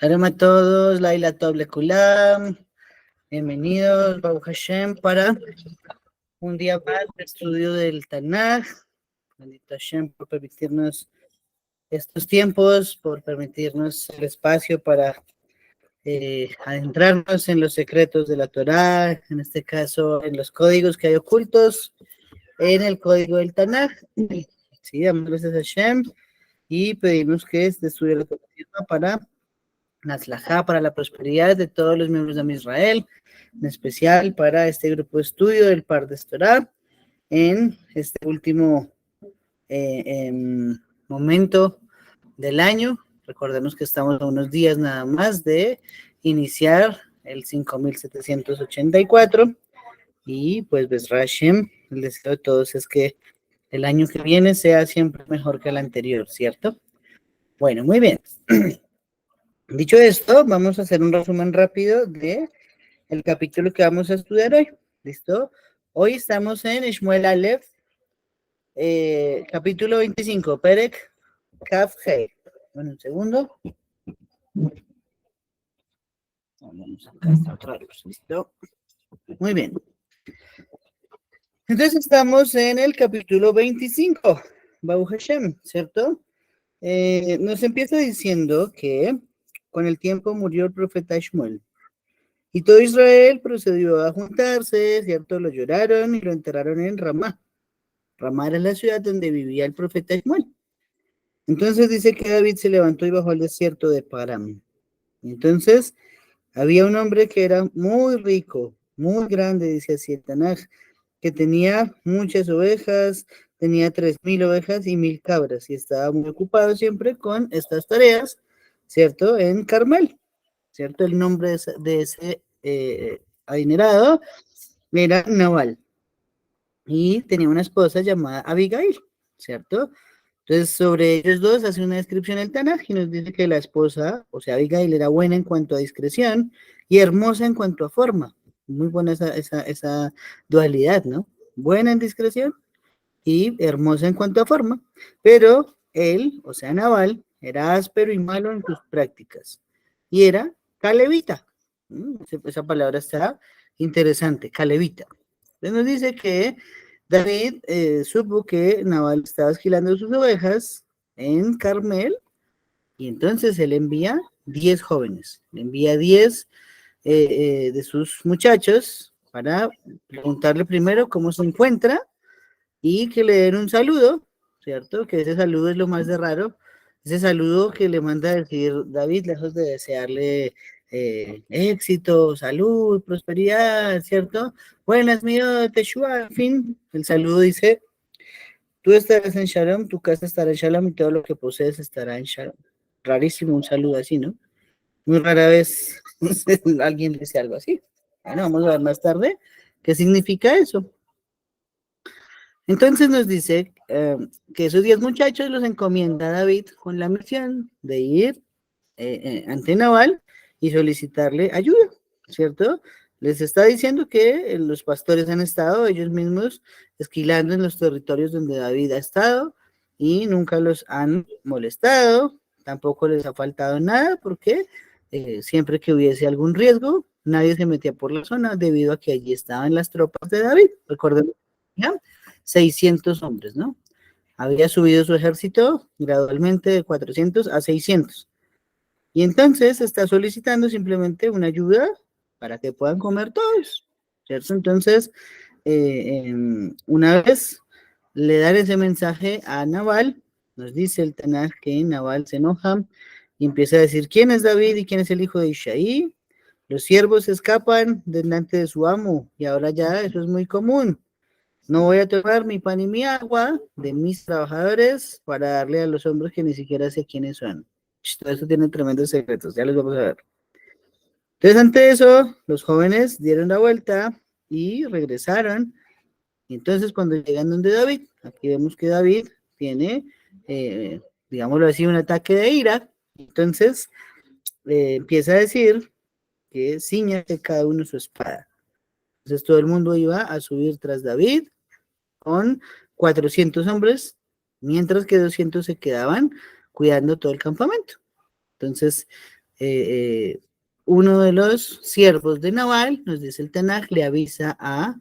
Shalom a todos, Laila Tov Lekulam, bienvenidos, Baruch Hashem, para un día más de estudio del Tanaj. Bendito Hashem por permitirnos estos tiempos, por permitirnos el espacio para adentrarnos en los secretos de la Torá, en este caso en los códigos que hay ocultos en el código del Tanaj. Sí, damos gracias a Hashem y pedimos que este estudio lo sirva para la Atzlajá, para la prosperidad de todos los miembros de Israel, en especial para este grupo de estudio del Pardes Torah, en este último momento del año. Recordemos que estamos a unos días nada más de iniciar el 5784 y pues Bezrat Hashem, el deseo de todos es que el año que viene sea siempre mejor que el anterior, ¿cierto? Bueno, muy bien. Dicho esto, vamos a hacer un resumen rápido de el capítulo que vamos a estudiar hoy. ¿Listo? Hoy estamos en Shmuel Aleph, capítulo 25, Perek Kaf Hei. Bueno, un segundo. Vamos a otra vez. ¿Listo? Muy bien. Entonces estamos en el capítulo 25, Baruch Hashem, ¿cierto? Nos empieza diciendo que con el tiempo murió el profeta Shmuel. Y todo Israel procedió a juntarse, ¿cierto? Lo lloraron y lo enterraron en Ramá. Ramá era la ciudad donde vivía el profeta Shmuel. Entonces dice que David se levantó y bajó al desierto de Param. Entonces había un hombre que era muy rico, muy grande, dice así el Tanaj, que tenía muchas ovejas, tenía 3000 ovejas y 1000 cabras, y estaba muy ocupado siempre con estas tareas, ¿cierto? En Carmel. ¿Cierto? El nombre de ese adinerado era Nabal. Y tenía una esposa llamada Abigail, ¿cierto? Entonces, sobre ellos dos hace una descripción el Tanaj y nos dice que la esposa, o sea, Abigail, era buena en cuanto a discreción y hermosa en cuanto a forma. Muy buena esa dualidad, ¿no? Buena en discreción y hermosa en cuanto a forma, pero él, o sea, Nabal, era áspero y malo en sus prácticas y era calevita. Esa palabra está interesante, calevita. Entonces nos dice que David supo que Nabal estaba esquilando sus ovejas en Carmel y entonces él envía 10 jóvenes, le envía 10 de sus muchachos para preguntarle primero cómo se encuentra y que le den un saludo, ¿cierto? Que ese saludo es lo más de raro, ese saludo que le manda a decir David, lejos de desearle éxito, salud, prosperidad, ¿cierto? Buenas, mío, Teshua, en fin, el saludo dice, tú estarás en Shalom, tu casa estará en Shalom y todo lo que posees estará en Shalom. Rarísimo un saludo así, ¿no? Muy rara vez alguien dice algo así. Bueno, vamos a ver más tarde qué significa eso. Entonces nos dice que esos 10 muchachos los encomienda David con la misión de ir ante Nabal y solicitarle ayuda, ¿cierto? Les está diciendo que los pastores han estado ellos mismos esquilando en los territorios donde David ha estado y nunca los han molestado, tampoco les ha faltado nada porque siempre que hubiese algún riesgo, nadie se metía por la zona debido a que allí estaban las tropas de David. Recuerden, ¿ya? 600 hombres, ¿no? Había subido su ejército gradualmente de 400 a 600. Y entonces está solicitando simplemente una ayuda para que puedan comer todos, ¿cierto? Entonces, una vez le dan ese mensaje a Nabal, nos dice el Tanaj que Nabal se enoja y empieza a decir, ¿quién es David y quién es el hijo de Isaí? Los siervos escapan delante de su amo y ahora ya eso es muy común. No voy a tomar mi pan y mi agua de mis trabajadores para darle a los hombres que ni siquiera sé quiénes son. Todo eso tiene tremendos secretos, ya los vamos a ver. Entonces, ante eso, los jóvenes dieron la vuelta y regresaron. Y entonces, cuando llegan donde David, aquí vemos que David tiene, digámoslo así, un ataque de ira. Entonces, empieza a decir que ciñase cada uno su espada. Entonces, todo el mundo iba a subir tras David con 400 hombres, mientras que 200 se quedaban cuidando todo el campamento. Entonces, eh, eh, uno de los siervos de Nabal, nos dice el Tanaj, le avisa a,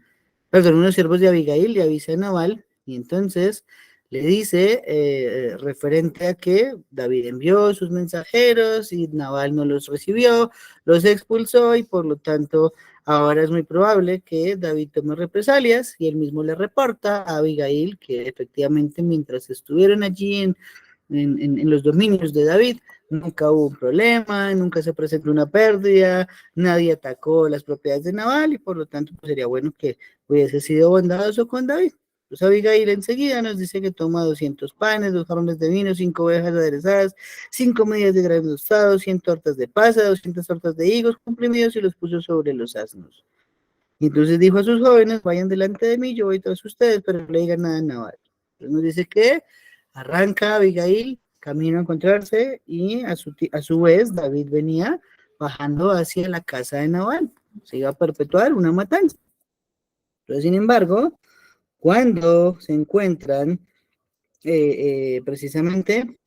perdón, uno de los siervos de Abigail le avisa a Nabal, y entonces le dice, referente a que David envió sus mensajeros y Nabal no los recibió, los expulsó y por lo tanto ahora es muy probable que David tome represalias y él mismo le reporta a Abigail que efectivamente mientras estuvieron allí en los dominios de David, nunca hubo un problema, nunca se presentó una pérdida, nadie atacó las propiedades de Nabal y por lo tanto pues, sería bueno que hubiese sido bondadoso con David. Pues Abigail enseguida nos dice que toma 200 panes, 2 jarrones de vino, 5 ovejas aderezadas, 5 medidas de grano tostado, 100 tortas de pasa, 200 tortas de higos comprimidos y los puso sobre los asnos. Y entonces dijo a sus jóvenes, vayan delante de mí, yo voy tras ustedes, pero no le digan nada a Nabal. Entonces nos dice que arranca Abigail, camino a encontrarse, y a su vez David venía bajando hacia la casa de Nabal. Se iba a perpetuar una matanza. Pero sin embargo, cuando se encuentran, precisamente,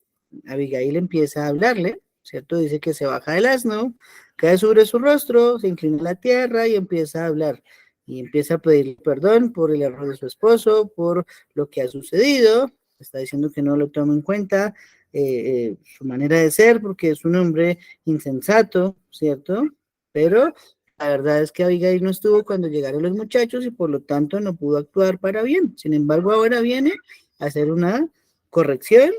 Abigail empieza a hablarle, ¿cierto? Dice que se baja del asno, cae sobre su rostro, se inclina a la tierra y empieza a hablar. Y empieza a pedir perdón por el error de su esposo, por lo que ha sucedido. Está diciendo que no lo toma en cuenta su manera de ser, porque es un hombre insensato, ¿cierto? Pero la verdad es que Abigail no estuvo cuando llegaron los muchachos y por lo tanto no pudo actuar para bien. Sin embargo, ahora viene a hacer una corrección,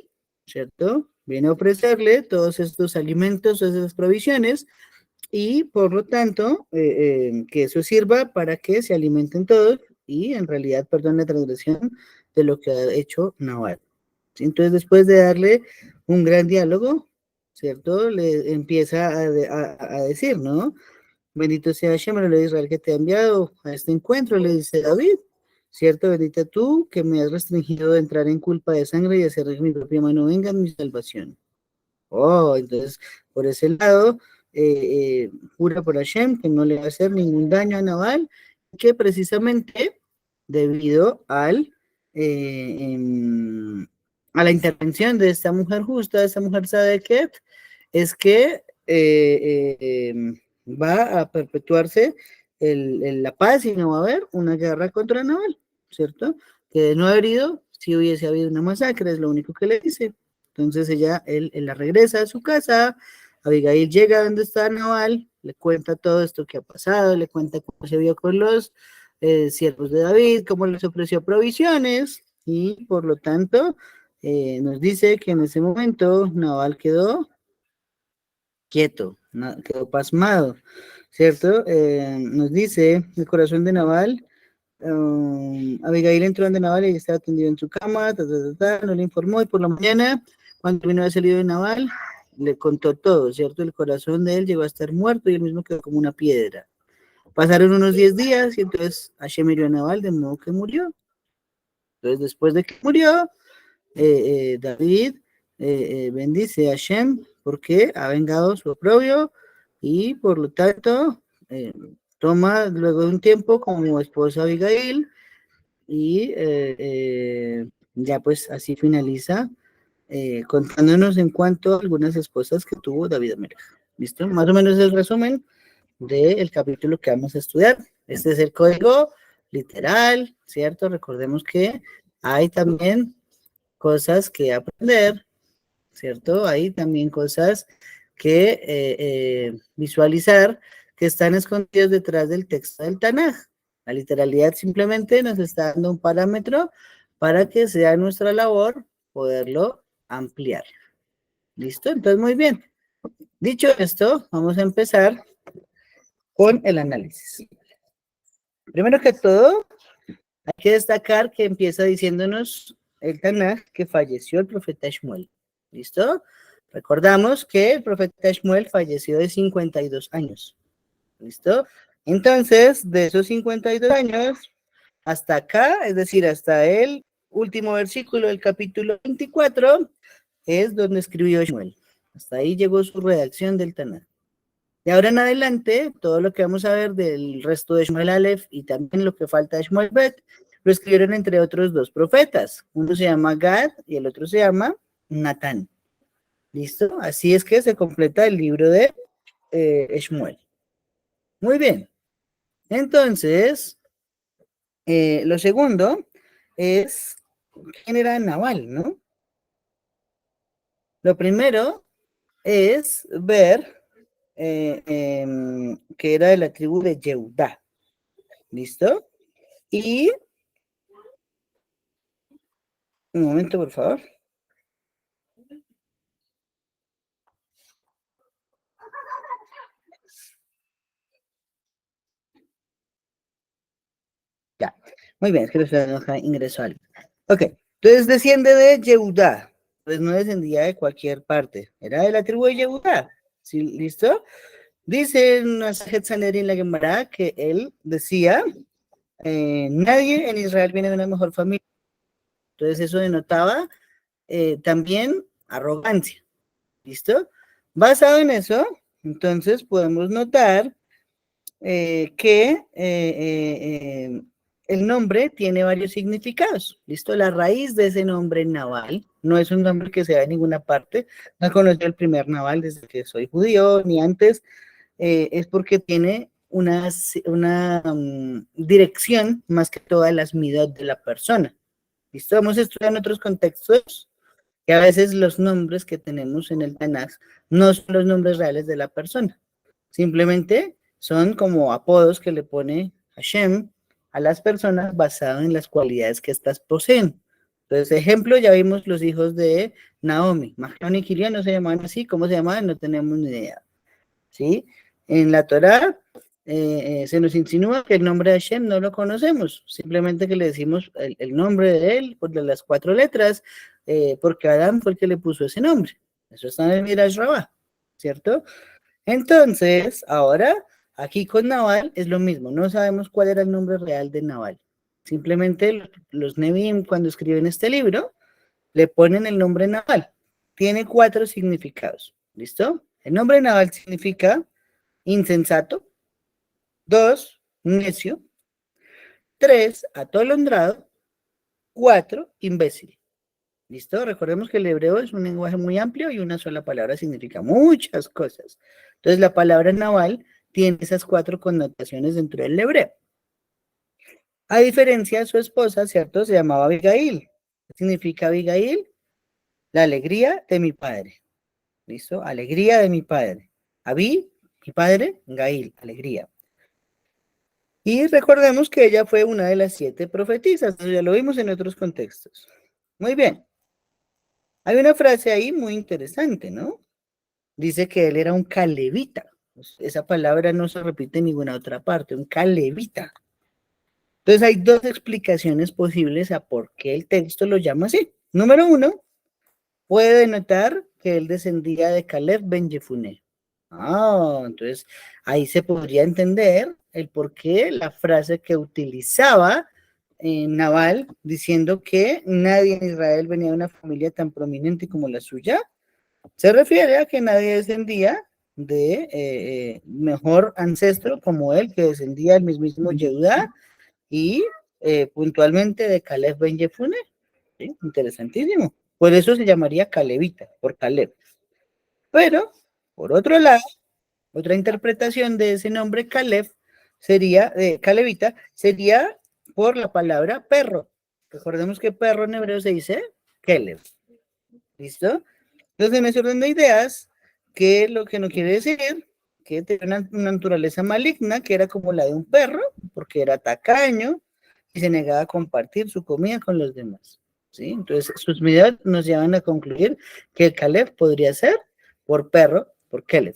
¿cierto? Viene a ofrecerle todos estos alimentos, todas esas provisiones, y por lo tanto, que eso sirva para que se alimenten todos y en realidad perdone la transgresión de lo que ha hecho Nabal. Entonces, después de darle un gran diálogo, ¿cierto? Le empieza a decir, ¿no? Bendito sea Hashem, el de Israel que te ha enviado a este encuentro, le dice David. Cierto, bendita tú que me has restringido de entrar en culpa de sangre y hacer que mi propia mano venga en mi salvación. Oh, entonces, por ese lado, jura por Hashem que no le va a hacer ningún daño a Nabal, que precisamente debido a la intervención de esta mujer justa, de esta mujer Sadeket, es que va a perpetuarse la paz y no va a haber una guerra contra Nabal, ¿cierto? Que de no haber ido, si hubiese habido una masacre, es lo único que le dice. Entonces él la regresa a su casa, Abigail llega donde está Nabal, le cuenta todo esto que ha pasado, le cuenta cómo se vio con los siervos de David, cómo les ofreció provisiones, y por lo tanto nos dice que en ese momento Nabal quedó quieto, quedó pasmado, ¿cierto? Nos dice el corazón de Nabal. Abigail entró donde Nabal y estaba tendido en su cama, no le informó, y por la mañana, cuando vino a salido de Nabal, le contó todo, ¿cierto? El corazón de él llegó a estar muerto y él mismo quedó como una piedra. Pasaron unos 10 días y entonces Hashem hirió a Nabal de modo que murió. Entonces, después de que murió, David bendice a Hashem porque ha vengado su oprobio y por lo tanto toma luego de un tiempo como esposa Abigail y ya pues así finaliza contándonos en cuanto a algunas esposas que tuvo David Amelech. ¿Listo? Más o menos el resumen del capítulo que vamos a estudiar. Este es el código literal, ¿cierto? Recordemos que hay también cosas que aprender, ¿cierto? Hay también cosas que visualizar que están escondidas detrás del texto del Tanaj. La literalidad simplemente nos está dando un parámetro para que sea nuestra labor poderlo ampliar. ¿Listo? Entonces, muy bien. Dicho esto, vamos a empezar con el análisis. Primero que todo, hay que destacar que empieza diciéndonos el Tanaj que falleció el profeta Shmuel. ¿Listo? Recordamos que el profeta Shmuel falleció de 52 años. ¿Listo? Entonces, de esos 52 años hasta acá, es decir, hasta el último versículo del capítulo 24, es donde escribió Shmuel. Hasta ahí llegó su redacción del Tanaj. De ahora en adelante, todo lo que vamos a ver del resto de Shmuel Aleph y también lo que falta de Shmuel Bet, lo escribieron entre otros 2 profetas. Uno se llama Gad y el otro se llama Natán. ¿Listo? Así es que se completa el libro de Shmuel. Muy bien. Entonces, lo segundo es quién era Nabal, ¿no? Lo primero es ver que era de la tribu de Yehudá. ¿Listo? Y, un momento, por favor. Ya, muy bien, es que ingresó algo. Ok, entonces desciende de Yehudá, pues no descendía de cualquier parte, era de la tribu de Yehudá, ¿sí? ¿Listo? Dice en en la Gemara que él decía, nadie en Israel viene de una mejor familia, entonces eso denotaba también arrogancia, ¿listo? Basado en eso, entonces podemos notar que el nombre tiene varios significados. ¿Listo? La raíz de ese nombre Naval no es un nombre que se da en ninguna parte. No conozco el primer Naval desde que soy judío, ni antes. Es porque tiene una dirección más que todas las midot de la persona. ¿Listo? Vamos a estudiar en otros contextos que a veces los nombres que tenemos en el Tanakh no son los nombres reales de la persona. Simplemente son como apodos que le pone Hashem a las personas basado en las cualidades que éstas poseen. Entonces, ejemplo, ya vimos los hijos de Naomi. Mahlón y Kilión no se llamaban así. ¿Cómo se llamaban? No tenemos ni idea. ¿Sí? En la Torá se nos insinúa que el nombre de Hashem no lo conocemos, simplemente que le decimos el nombre de él por de las 4 letras, porque Adán fue el que le puso ese nombre. Eso está en el Midrash Rabbah, ¿cierto? Entonces, ahora, aquí con Naval es lo mismo, no sabemos cuál era el nombre real de Naval. Simplemente los Nevi'im, cuando escriben este libro, le ponen el nombre Naval. Tiene 4 significados, ¿listo? El nombre Naval significa insensato, 2, necio, 3, atolondrado, 4, imbécil. ¿Listo? Recordemos que el hebreo es un lenguaje muy amplio y una sola palabra significa muchas cosas. Entonces, la palabra naval tiene esas 4 connotaciones dentro del hebreo. A diferencia de su esposa, ¿cierto? Se llamaba Abigail. ¿Qué significa Abigail? La alegría de mi padre. ¿Listo? Alegría de mi padre. Abí, mi padre, Gail, alegría. Y recordemos que ella fue una de las 7 profetisas, ya lo vimos en otros contextos. Muy bien. Hay una frase ahí muy interesante, ¿no? Dice que él era un calevita. Esa palabra no se repite en ninguna otra parte, un calevita. Entonces hay 2 explicaciones posibles a por qué el texto lo llama así. Número 1, puede denotar que él descendía de Caleb ben Jefune. Entonces ahí se podría entender el por qué la frase que utilizaba Naval diciendo que nadie en Israel venía de una familia tan prominente como la suya, se refiere a que nadie descendía de mejor ancestro como él, que descendía del mismísimo Yehudá y puntualmente de Caleb ben Jefune. ¿Sí? Interesantísimo. Por eso se llamaría Calebita, por Caleb. Pero, por otro lado, otra interpretación de ese nombre Caleb sería, Calebita, sería por la palabra perro. Recordemos que perro en hebreo se dice Keleb. ¿Listo? Entonces, en ese orden de ideas, que lo que no quiere decir que tenía una naturaleza maligna, que era como la de un perro, porque era tacaño y se negaba a compartir su comida con los demás. ¿Sí? Entonces, sus medidas nos llevan a concluir que el Caleb podría ser por perro, por Caleb,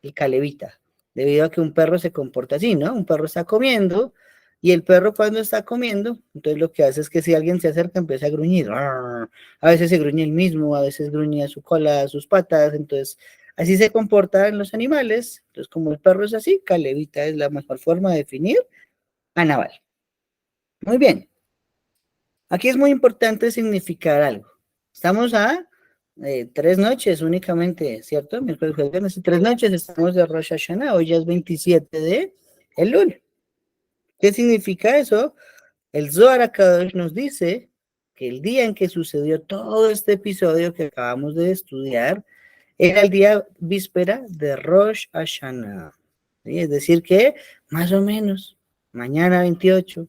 el Calebita, debido a que un perro se comporta así, ¿no? Un perro está comiendo y el perro cuando está comiendo, entonces lo que hace es que si alguien se acerca empieza a gruñir. A veces se gruñe el mismo, a veces gruñe su cola, sus patas, entonces así se comportan los animales. Entonces como el perro es así, Calebita es la mejor forma de definir a Naval. Muy bien. Aquí es muy importante significar algo. Estamos a 3 noches únicamente, ¿cierto? Miércoles, jueves, viernes, 3 noches estamos de Rosh Hashanah, hoy ya es 27 de Elul. ¿Qué significa eso? El Zohar HaKadosh nos dice que el día en que sucedió todo este episodio que acabamos de estudiar, Era el día víspera de Rosh Hashanah. ¿Sí? Es decir que, más o menos, mañana 28,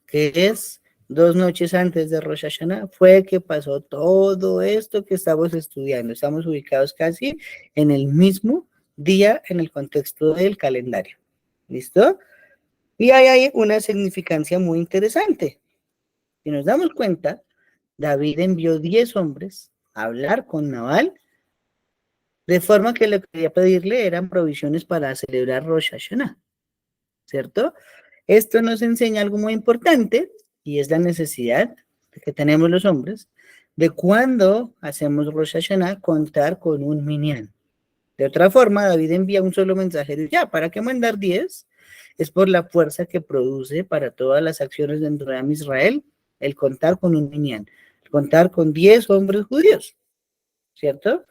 que es 2 noches antes de Rosh Hashanah, fue que pasó todo esto que estamos estudiando. Estamos ubicados casi en el mismo día en el contexto del calendario. ¿Listo? Y hay una significancia muy interesante. Si nos damos cuenta, David envió 10 hombres a hablar con Nabal, de forma que lo que quería pedirle eran provisiones para celebrar Rosh Hashanah, ¿cierto? Esto nos enseña algo muy importante, y es la necesidad que tenemos los hombres de cuando hacemos Rosh Hashanah contar con un minyan. De otra forma, David envía un solo mensajero y ya, ¿para qué mandar 10? Es por la fuerza que produce para todas las acciones dentro de Israel el contar con un minyan, el contar con 10 hombres judíos, ¿cierto?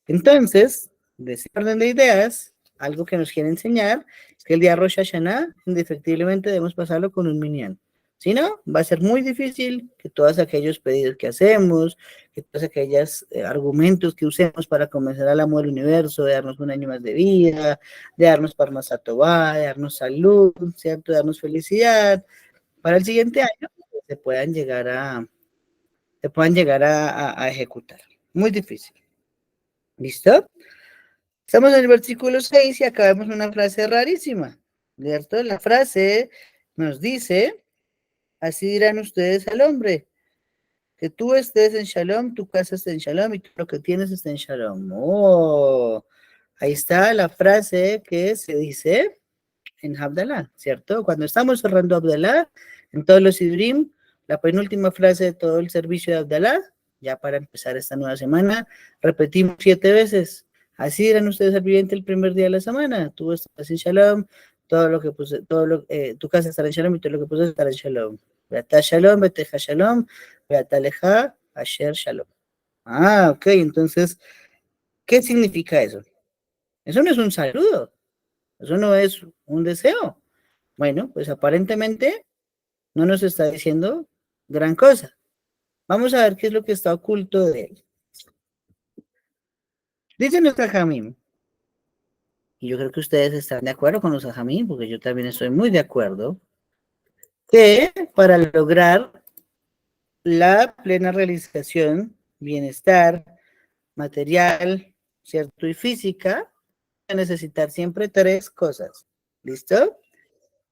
Entonces, de ese orden de ideas, algo que nos quiere enseñar es que el día Rosh Hashanah, indefectiblemente debemos pasarlo con un minyan. Si no, va a ser muy difícil que todos aquellos pedidos que hacemos, que todos aquellos argumentos que usemos para convencer al amor del universo, de darnos un año más de vida, de darnos parnasá tová, de darnos salud, ¿cierto? De darnos felicidad, para el siguiente año se puedan llegar a ejecutar. Muy difícil. ¿Listo? Estamos en el versículo 6 y acabamos una frase rarísima, ¿cierto? La frase nos dice, así dirán ustedes al hombre, que tú estés en Shalom, tu casa esté en Shalom y tú lo que tienes esté en Shalom. Oh, ahí está la frase que se dice en Abdalá, ¿cierto? Cuando estamos cerrando Abdalá, en todos los Sidrim, la penúltima frase de todo el servicio de Abdalá, ya para empezar esta nueva semana, repetimos 7 veces. Así eran ustedes al viviente el primer día de la semana. Tú estás en Shalom, todo lo que puse, tu casa estará en Shalom y todo lo que puse estará en Shalom. Beata Shalom, Beteja Shalom, Beata Leja, Asher Shalom. Ah, ok, entonces, ¿qué significa eso? Eso no es un saludo, eso no es un deseo. Bueno, pues aparentemente no nos está diciendo gran cosa. Vamos a ver qué es lo que está oculto de él. Dice nuestra Jamín, y yo creo que ustedes están de acuerdo con los Jamín, porque yo también estoy muy de acuerdo, que para lograr la plena realización, bienestar material, cierto, y física, a necesitar siempre 3 cosas. ¿Listo?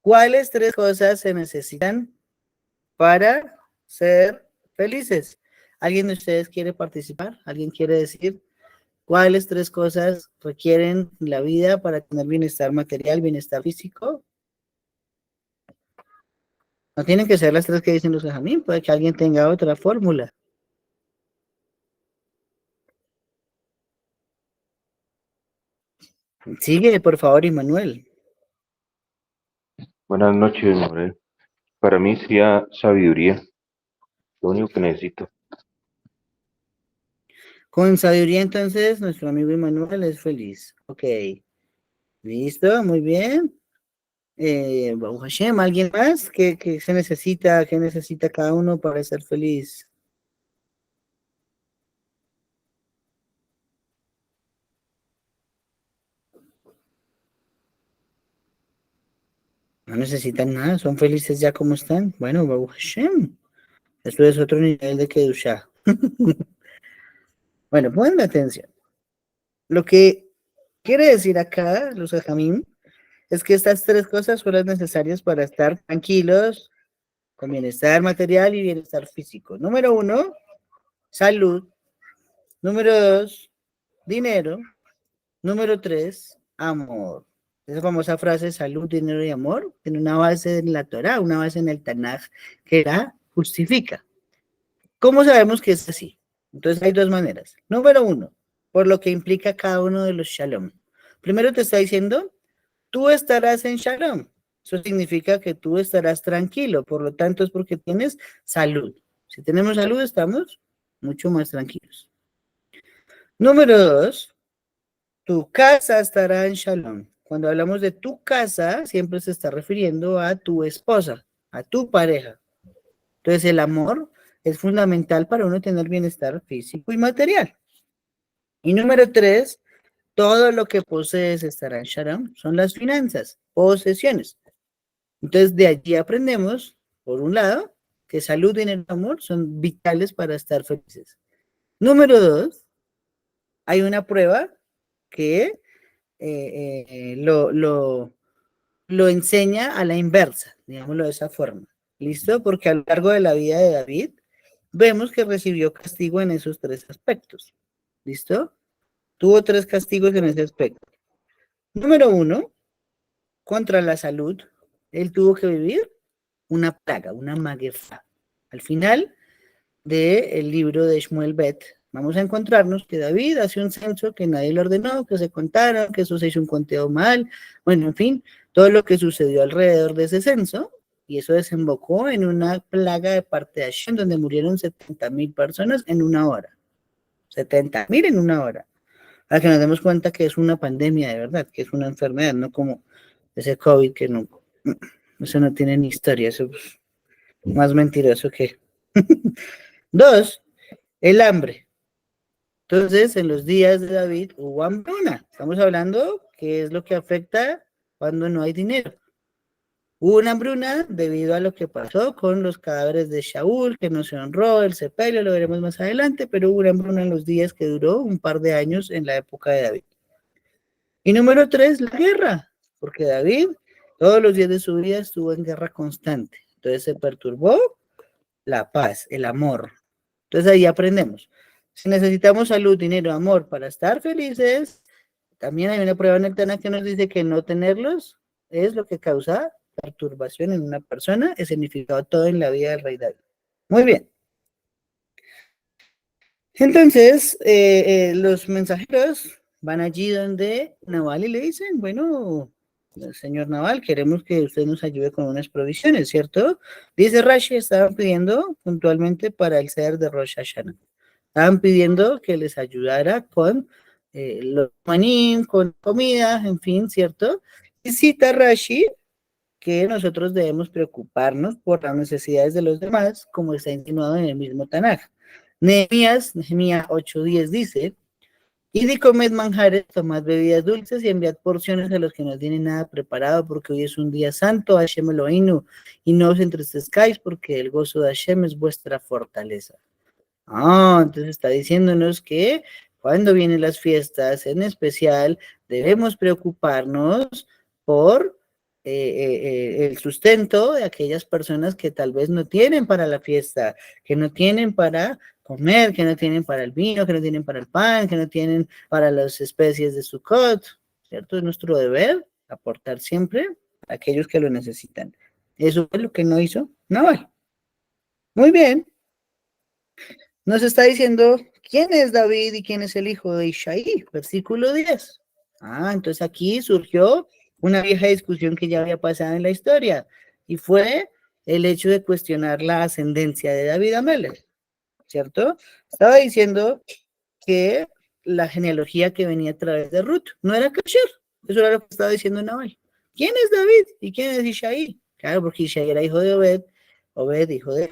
¿Cuáles 3 cosas se necesitan para ser felices? ¿Alguien de ustedes quiere participar? ¿Alguien quiere decir cuáles 3 cosas requieren la vida para tener bienestar material, bienestar físico? No tienen que ser las 3 que dicen los Jajamín, puede que alguien tenga otra fórmula. Sigue, por favor, Immanuel. Buenas noches, Manuel. Para mí sería sabiduría, lo único que necesito. Con sabiduría, entonces, nuestro amigo Immanuel es feliz. Ok. Listo, muy bien. Baruch Hashem, ¿alguien más? ¿Qué se necesita? ¿Qué necesita cada uno para ser feliz? No necesitan nada, son felices ya como están. Bueno, Baruch Hashem. Esto es otro nivel de Kedushá. Bueno, pongan atención. Lo que quiere decir acá, los Ajamim, es que estas 3 cosas son las necesarias para estar tranquilos, con bienestar material y bienestar físico. Número 1, salud. Número 2, dinero. Número 3, amor. Esa famosa frase, salud, dinero y amor, tiene una base en la Torah, una base en el Tanaj, que la justifica. ¿Cómo sabemos que es así? Entonces hay 2 maneras. Número 1, por lo que implica cada uno de los shalom. Primero te está diciendo, tú estarás en shalom. Eso significa que tú estarás tranquilo, por lo tanto es porque tienes salud. Si tenemos salud, estamos mucho más tranquilos. Número 2, tu casa estará en shalom. Cuando hablamos de tu casa, siempre se está refiriendo a tu esposa, a tu pareja. Entonces el amor es fundamental para uno tener bienestar físico y material. Y número 3, todo lo que posees estará en Sharam, son las finanzas, posesiones. Entonces, de allí aprendemos, por un lado, que salud, dinero y amor son vitales para estar felices. Número 2, hay una prueba que lo enseña a la inversa, digámoslo de esa forma. ¿Listo? Porque a lo largo de la vida de David, vemos que recibió castigo en esos 3 aspectos. ¿Listo? Tuvo 3 castigos en ese aspecto. Número 1, contra la salud, él tuvo que vivir una plaga, una maguefa. Al final del libro de Shmuel Bet, vamos a encontrarnos que David hace un censo que nadie le ordenó, que se contaron, que eso se hizo un conteo mal, bueno, en fin, todo lo que sucedió alrededor de ese censo, y eso desembocó en una plaga de parte de Hashem, donde murieron 70,000 personas en una hora. 70,000 en una hora. Para que nos demos cuenta que es una pandemia de verdad, que es una enfermedad, no como ese COVID que no, eso no tiene ni historia, eso es más mentiroso que... 2, el hambre. Entonces, en los días de David hubo hambruna. Estamos hablando que es lo que afecta cuando no hay dinero. Hubo una hambruna debido a lo que pasó con los cadáveres de Shaul, que no se honró, el sepelio, lo veremos más adelante, pero hubo una hambruna en los días que duró un par de años en la época de David. Y número 3, la guerra, porque David todos los días de su vida estuvo en guerra constante. Entonces se perturbó la paz, el amor. Entonces ahí aprendemos. Si necesitamos salud, dinero, amor para estar felices, también hay una prueba en el Tanaj que nos dice que no tenerlos es lo que causa perturbación en una persona, es significado todo en la vida del rey David. Muy bien. Entonces, los mensajeros van allí donde Naval y le dicen, bueno, señor Naval, queremos que usted nos ayude con unas provisiones, ¿cierto? Dice Rashi, estaban pidiendo puntualmente para el Seder de Rosh Hashanah. Estaban pidiendo que les ayudara con los manín, con comida, en fin, ¿cierto? Y cita Rashi que nosotros debemos preocuparnos por las necesidades de los demás, como está insinuado en el mismo Tanaj. Nehemías 8:10 dice, id y comed manjares, tomad bebidas dulces y enviad porciones a los que no tienen nada preparado, porque hoy es un día santo, Hashem Elohinu, y no os entristezcáis, porque el gozo de Hashem es vuestra fortaleza. Entonces está diciéndonos que cuando vienen las fiestas, en especial, debemos preocuparnos por el sustento de aquellas personas que tal vez no tienen para la fiesta, que no tienen para comer, que no tienen para el vino, que no tienen para el pan, que no tienen para las especies de Sukkot, ¿cierto? Es nuestro deber aportar siempre a aquellos que lo necesitan. Eso es lo que no hizo Naval. Muy bien. Nos está diciendo quién es David y quién es el hijo de Isaí, versículo 10. Entonces aquí surgió una vieja discusión que ya había pasado en la historia, y fue el hecho de cuestionar la ascendencia de David Amelech, ¿cierto? Estaba diciendo que la genealogía que venía a través de Ruth no era kasher, eso era lo que estaba diciendo Naval. ¿Quién es David y quién es Isaí? Claro, porque Isaí era hijo de Obed, Obed hijo de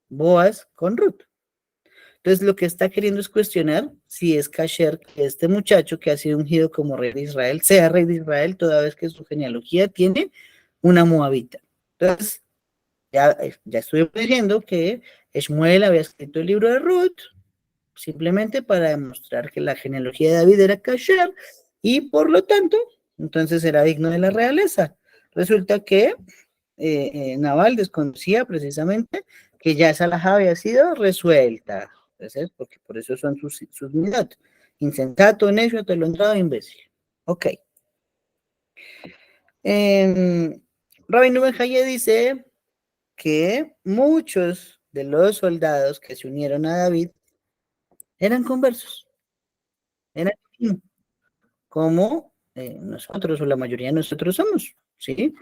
Boaz con Ruth. Entonces, lo que está queriendo es cuestionar si es kasher que este muchacho que ha sido ungido como rey de Israel sea rey de Israel, toda vez que su genealogía tiene una moabita. Entonces, ya estuvimos diciendo que Shmuel había escrito el libro de Ruth simplemente para demostrar que la genealogía de David era kasher y por lo tanto, entonces era digno de la realeza. Resulta que Naval desconocía precisamente que ya esa alajá había sido resuelta. Entonces, porque por eso son sus midat. Insensato, necio, atolondrado, imbécil. Ok. Rabbi Ben Haye dice que muchos de los soldados que se unieron a David eran conversos. Eran como nosotros o la mayoría de nosotros somos, ¿sí?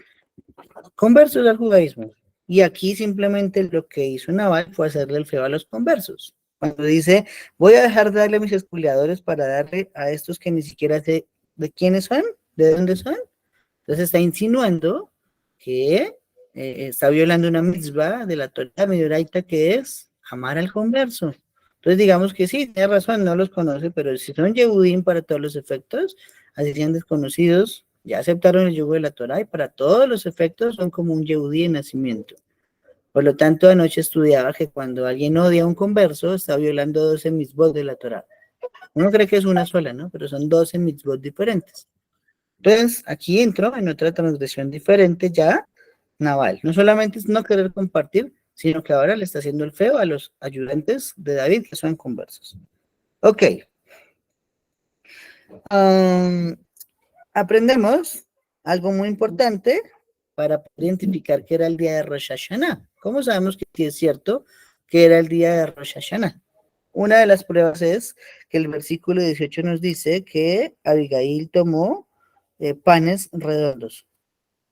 Conversos al judaísmo. Y aquí simplemente lo que hizo Naval fue hacerle el feo a los conversos. Cuando dice, voy a dejar de darle a mis espoliadores para darle a estos que ni siquiera sé de quiénes son, de dónde son. Entonces está insinuando que está violando una mitzvah de la Torah Midoraita que es amar al converso. Entonces digamos que sí, tiene razón, no los conoce, pero si son Yehudim para todos los efectos, así sean desconocidos, ya aceptaron el yugo de la Torah y para todos los efectos son como un Yehudí de nacimiento. Por lo tanto, anoche estudiaba que cuando alguien odia a un converso, está violando 12 mitzvot de la Torah. Uno cree que es una sola, ¿no? Pero son 12 mitzvot diferentes. Entonces, aquí entro en otra transgresión diferente ya, Naval. No solamente es no querer compartir, sino que ahora le está haciendo el feo a los ayudantes de David, que son conversos. Ok. Aprendemos algo muy importante para identificar que era el día de Rosh Hashanah. ¿Cómo sabemos que sí es cierto que era el día de Rosh Hashanah? Una de las pruebas es que el versículo 18 nos dice que Abigail tomó panes redondos.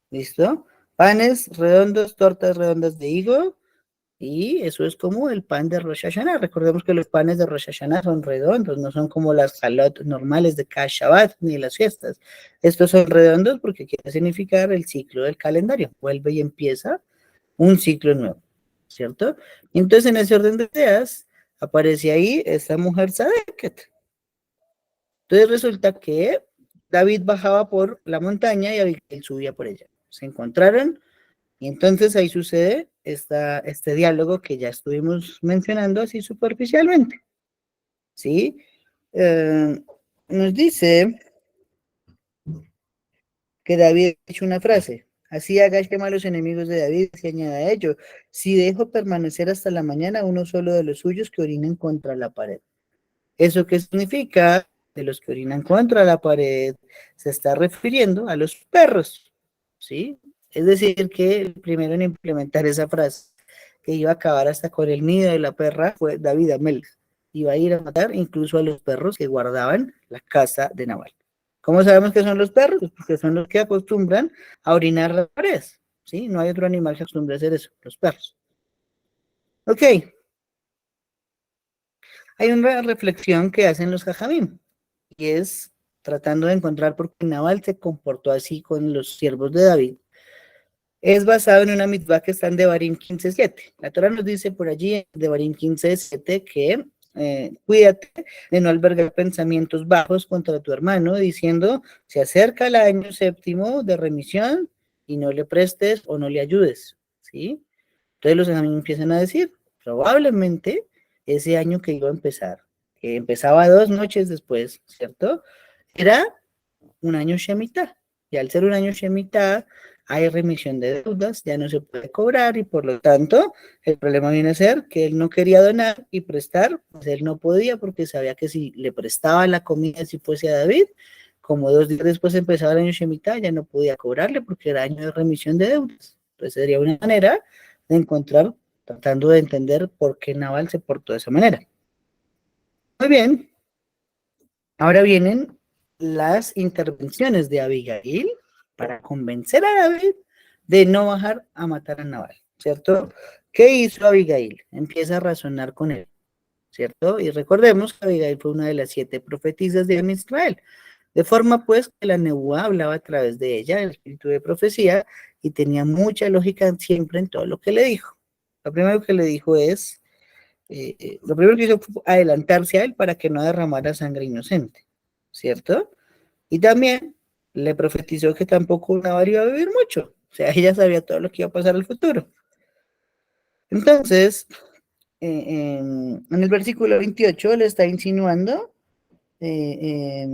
¿Listo? Panes redondos, tortas redondas de higo, y eso es como el pan de Rosh Hashanah. Recordemos que los panes de Rosh Hashanah son redondos, no son como las halot normales de cada Shabbat ni las fiestas. Estos son redondos porque quiere significar el ciclo del calendario. Vuelve y empieza un ciclo nuevo, ¿cierto? Y entonces en ese orden de ideas aparece ahí esta mujer Sadeket. Entonces resulta que David bajaba por la montaña y Abigail subía por ella. Se encontraron y entonces ahí sucede este diálogo que ya estuvimos mencionando así superficialmente, ¿sí? Nos dice que David ha hecho una frase, así haga a los enemigos de David, se añade a ello, si dejo permanecer hasta la mañana uno solo de los suyos que orinen contra la pared. ¿Eso qué significa? De los que orinan contra la pared, se está refiriendo a los perros, ¿sí? Es decir, que el primero en implementar esa frase, que iba a acabar hasta con el nido de la perra, fue David Amelech. Iba a ir a matar incluso a los perros que guardaban la casa de Nabal. ¿Cómo sabemos que son los perros? Pues porque son los que acostumbran a orinar las paredes, ¿sí? No hay otro animal que acostumbre a hacer eso, los perros. Ok, hay una reflexión que hacen los jajamim, y es tratando de encontrar por qué Nabal se comportó así con los siervos de David. Es basado en una mitzvah que está en Devarim 15:7. La Torah nos dice por allí en Devarim 15:7 que cuídate de no albergar pensamientos bajos contra tu hermano, diciendo, se acerca el año séptimo de remisión y no le prestes o no le ayudes, ¿sí? Entonces los exámenes empiezan a decir, probablemente ese año que iba a empezar, que empezaba 2 noches después, ¿cierto? Era un año Shemitah. Y al ser un año Shemitah, hay remisión de deudas, ya no se puede cobrar y por lo tanto el problema viene a ser que él no quería donar y prestar, pues él no podía porque sabía que si le prestaba la comida si fuese a David, como 2 días después empezaba el año Shemitah, ya no podía cobrarle porque era año de remisión de deudas. Entonces sería una manera de encontrar, tratando de entender por qué Nabal se portó de esa manera. Muy bien, ahora vienen las intervenciones de Abigail para convencer a David de no bajar a matar a Nabal, ¿cierto? ¿Qué hizo Abigail? Empieza a razonar con él, ¿cierto? Y recordemos que Abigail fue una de las 7 profetisas de Israel, de forma pues que la Nebuá hablaba a través de ella, el espíritu de profecía, y tenía mucha lógica siempre en todo lo que le dijo. Lo primero que le dijo es, lo primero que hizo fue adelantarse a él para que no derramara sangre inocente, ¿cierto? Y también le profetizó que tampoco Nabal iba a vivir mucho. O sea, ella sabía todo lo que iba a pasar al futuro. Entonces, en el versículo 28 le está insinuando eh,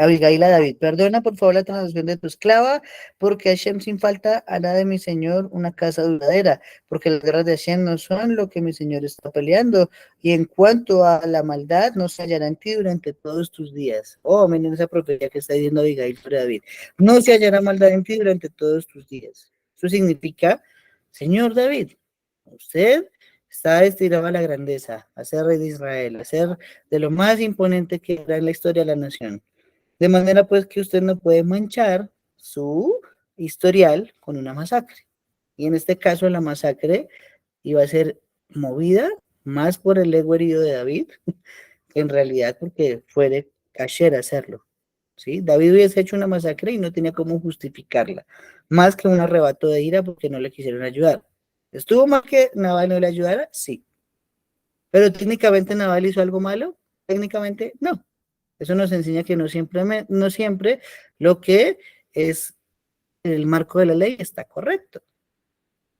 Abigail a David, perdona por favor la transgresión de tu esclava, porque Hashem sin falta hará de mi señor una casa duradera, porque las guerras de Hashem no son lo que mi señor está peleando, y en cuanto a la maldad, no se hallará en ti durante todos tus días. Oh, miren esa profecía que está diciendo Abigail sobre David. No se hallará maldad en ti durante todos tus días. Eso significa, señor David, usted está destinado a la grandeza, a ser rey de Israel, a ser de lo más imponente que era en la historia de la nación. De manera pues que usted no puede manchar su historial con una masacre. Y en este caso la masacre iba a ser movida más por el ego herido de David, que en realidad porque fue de kasher hacerlo. ¿Sí? David hubiese hecho una masacre y no tenía cómo justificarla, más que un arrebato de ira porque no le quisieron ayudar. ¿Estuvo mal que Nabal no le ayudara? Sí. ¿Pero técnicamente Nabal hizo algo malo? Técnicamente no. Eso nos enseña que no siempre lo que es el marco de la ley está correcto.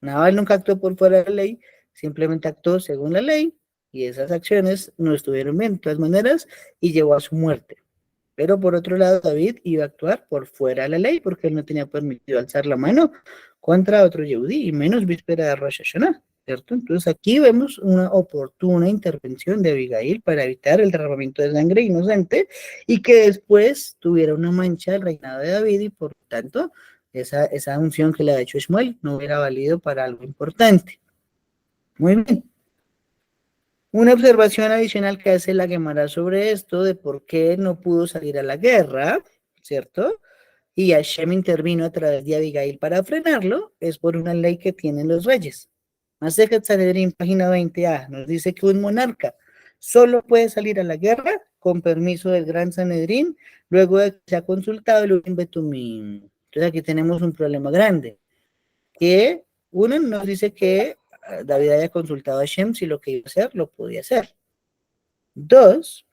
Naval nunca actuó por fuera de la ley, simplemente actuó según la ley y esas acciones no estuvieron bien de todas maneras y llevó a su muerte. Pero por otro lado, David iba a actuar por fuera de la ley porque él no tenía permitido alzar la mano contra otro Yehudí y menos víspera de Rosh Hashanah, ¿cierto? Entonces aquí vemos una oportuna intervención de Abigail para evitar el derramamiento de sangre inocente y que después tuviera una mancha del reinado de David y por tanto esa unción que le ha hecho Shmuel no hubiera valido para algo importante. Muy bien. Una observación adicional que hace la Gemara sobre esto de por qué no pudo salir a la guerra, ¿cierto? Y Hashem intervino a través de Abigail para frenarlo, es por una ley que tienen los reyes. Masejet Sanedrín, página 20a, nos dice que un monarca solo puede salir a la guerra con permiso del Gran Sanedrín, luego de que se ha consultado el Urim Betumim. Entonces aquí tenemos un problema grande, que uno nos dice que David haya consultado a Hashem si lo que iba a hacer, lo podía hacer. Dos,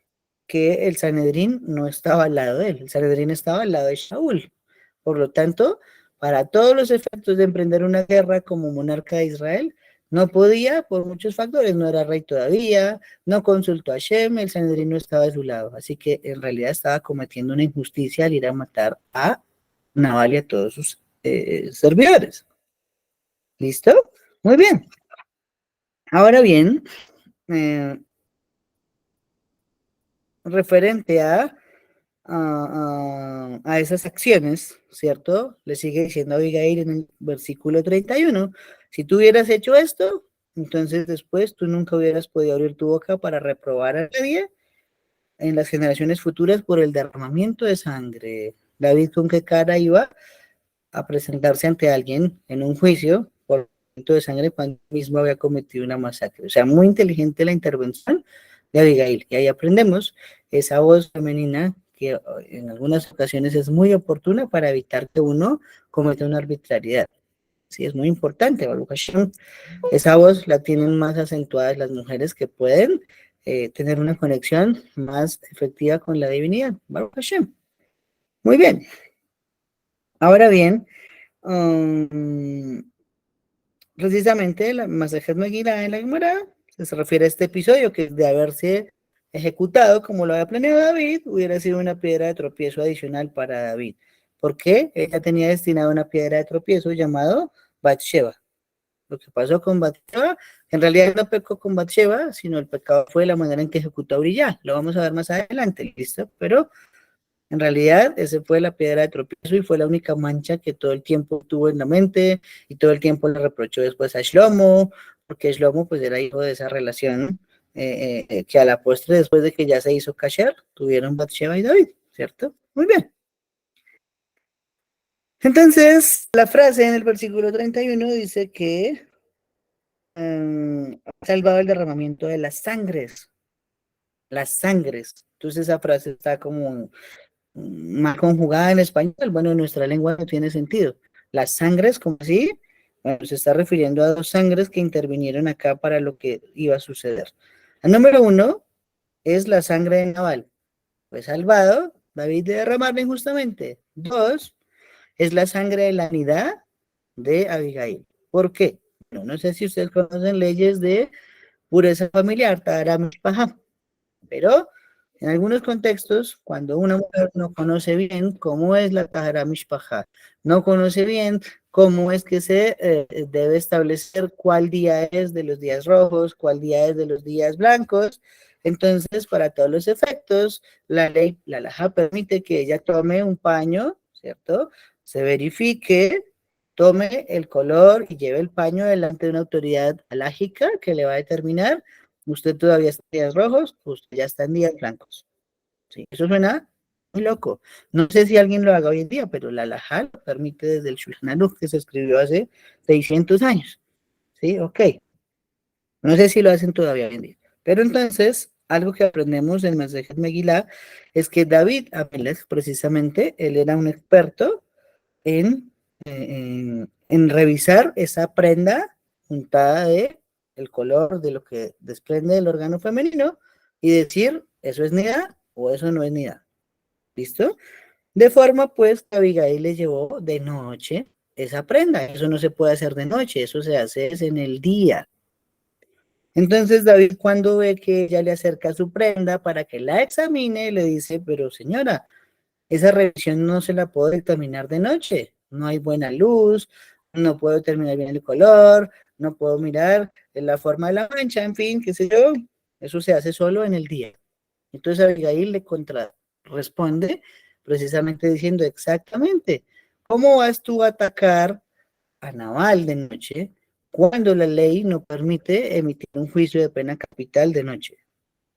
que el Sanedrín no estaba al lado de él, el Sanedrín estaba al lado de Shaul. Por lo tanto, para todos los efectos de emprender una guerra como monarca de Israel, no podía por muchos factores, no era rey todavía, no consultó a Hashem, el Sanedrín no estaba de su lado, así que en realidad estaba cometiendo una injusticia al ir a matar a Nabal y a todos sus servidores. ¿Listo? Muy bien. Ahora bien, referente a esas acciones, ¿cierto? Le sigue diciendo a Abigail en el versículo 31, si tú hubieras hecho esto, entonces después tú nunca hubieras podido abrir tu boca para reprobar a nadie en las generaciones futuras por el derramamiento de sangre. David, ¿con qué cara iba a presentarse ante alguien en un juicio por derramamiento de sangre cuando mismo había cometido una masacre? O sea, muy inteligente la intervención de Abigail. Y ahí aprendemos esa voz femenina que en algunas ocasiones es muy oportuna para evitar que uno cometa una arbitrariedad. Sí, es muy importante, Baruch Hashem. Esa voz la tienen más acentuadas las mujeres que pueden tener una conexión más efectiva con la divinidad. Baruch Hashem. Muy bien. Ahora bien, precisamente la Masejet Megilá en la Gemara se refiere a este episodio que de haberse ejecutado como lo había planeado David, hubiera sido una piedra de tropiezo adicional para David. ¿Por qué? Ella tenía destinada una piedra de tropiezo llamado Bathsheba. Lo que pasó con Bathsheba, en realidad no pecó con Bathsheba, sino el pecado fue la manera en que ejecutó a Uriah. Lo vamos a ver más adelante, ¿listo? Pero en realidad, ese fue la piedra de tropiezo y fue la única mancha que todo el tiempo tuvo en la mente y todo el tiempo le reprochó después a Shlomo, porque Shlomo pues era hijo de esa relación que a la postre, después de que ya se hizo kasher, tuvieron Bathsheba y David, ¿cierto? Muy bien. Entonces, la frase en el versículo 31 dice que ha salvado el derramamiento de las sangres. Las sangres. Entonces esa frase está como mal conjugada en español, bueno, en nuestra lengua no tiene sentido. Las sangres, como así, bueno, se está refiriendo a dos sangres que intervinieron acá para lo que iba a suceder. El número uno es la sangre de Nabal. Fue salvado David de derramarla injustamente. Dos, es la sangre de la unidad de Abigail. ¿Por qué? No sé si ustedes conocen leyes de pureza familiar, Tahara Mishpaha, pero en algunos contextos, cuando una mujer no conoce bien cómo es la Tahara Mishpaha, no conoce bien cómo es que se debe establecer cuál día es de los días rojos, cuál día es de los días blancos, entonces para todos los efectos, la ley, la halajá permite que ella tome un paño, ¿cierto? Se verifique, tome el color y lleve el paño delante de una autoridad halágica que le va a determinar usted todavía está en días rojos, usted ya está en días blancos. ¿Sí? Eso suena muy loco. No sé si alguien lo haga hoy en día, pero la halajá lo permite desde el Shulchan Aruch que se escribió hace 600 años. ¿Sí? Ok. No sé si lo hacen todavía hoy en día. Pero entonces, algo que aprendemos en Masejet Megilá es que David Amelech, precisamente, él era un experto en revisar esa prenda juntada de el color de lo que desprende el órgano femenino y decir, eso es nidá o eso no es nidá. ¿Listo? De forma, pues, que Abigail le llevó de noche esa prenda. Eso no se puede hacer de noche, eso se hace es en el día. Entonces David, cuando ve que ella le acerca su prenda para que la examine, le dice, pero señora, esa revisión no se la puedo examinar de noche, no hay buena luz, no puedo determinar bien el color, no puedo mirar la forma de la mancha, en fin, qué sé yo, eso se hace solo en el día. Entonces Abigail le contrarresponde precisamente diciendo exactamente, ¿cómo vas tú a atacar a Nabal de noche cuando la ley no permite emitir un juicio de pena capital de noche?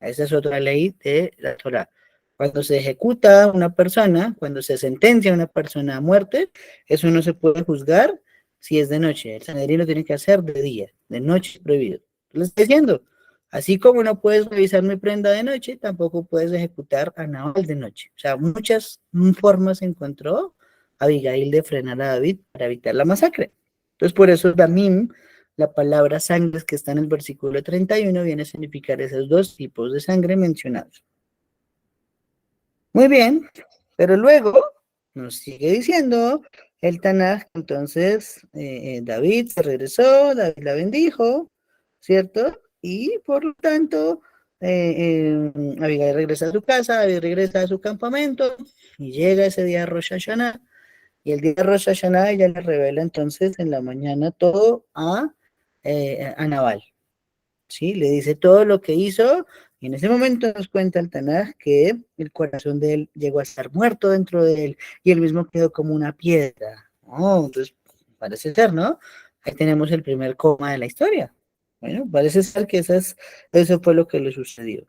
Esa es otra ley de la Torá. Cuando se ejecuta a una persona, cuando se sentencia a una persona a muerte, eso no se puede juzgar si es de noche. El Sanedrín lo tiene que hacer de día, de noche es prohibido. Le estoy diciendo, así como no puedes revisar mi prenda de noche, tampoco puedes ejecutar a Nabal de noche. O sea, muchas formas encontró Abigail de frenar a David para evitar la masacre. Entonces, por eso Damim, la palabra sangres que está en el versículo 31 viene a significar esos dos tipos de sangre mencionados. Muy bien, pero luego nos sigue diciendo el Tanaj, entonces David se regresó, David la bendijo, ¿cierto? Y por lo tanto, Abigail regresa a su casa, David regresa a su campamento y llega ese día a Rosh Hashanah. Y el día de Rosh Hashanah ella le revela entonces en la mañana todo a Nabal, ¿sí? Le dice todo lo que hizo y en ese momento nos cuenta el Tanaj que el corazón de él llegó a estar muerto dentro de él y él mismo quedó como una piedra. Oh, entonces parece ser, ¿no? Ahí tenemos el primer coma de la historia. Bueno, parece ser que eso fue lo que le sucedió.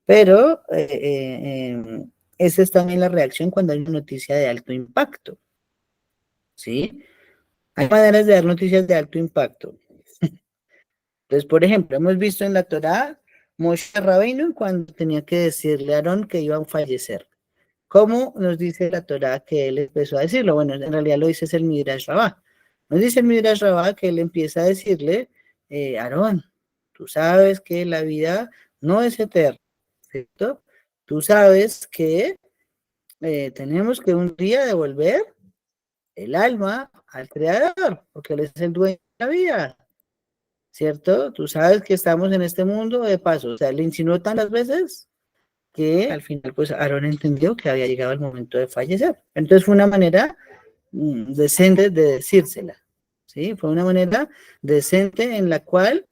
Pero esa es también la reacción cuando hay una noticia de alto impacto, ¿sí? Hay maneras de dar noticias de alto impacto. Entonces, por ejemplo, hemos visto en la Torá Moshe Rabbeinu cuando tenía que decirle a Aarón que iba a fallecer. ¿Cómo nos dice la Torá que él empezó a decirlo? Bueno, en realidad lo dice el Midrash Rabbah. Nos dice el Midrash Rabbah que él empieza a decirle, Aarón, tú sabes que la vida no es eterna, ¿cierto? Tú sabes que tenemos que un día devolver el alma al Creador, porque Él es el dueño de la vida, ¿cierto? Tú sabes que estamos en este mundo de paso, o sea, le insinuó tantas veces que al final, pues, Aarón entendió que había llegado el momento de fallecer. Entonces fue una manera decente de decírsela, ¿sí? Fue una manera decente en la cual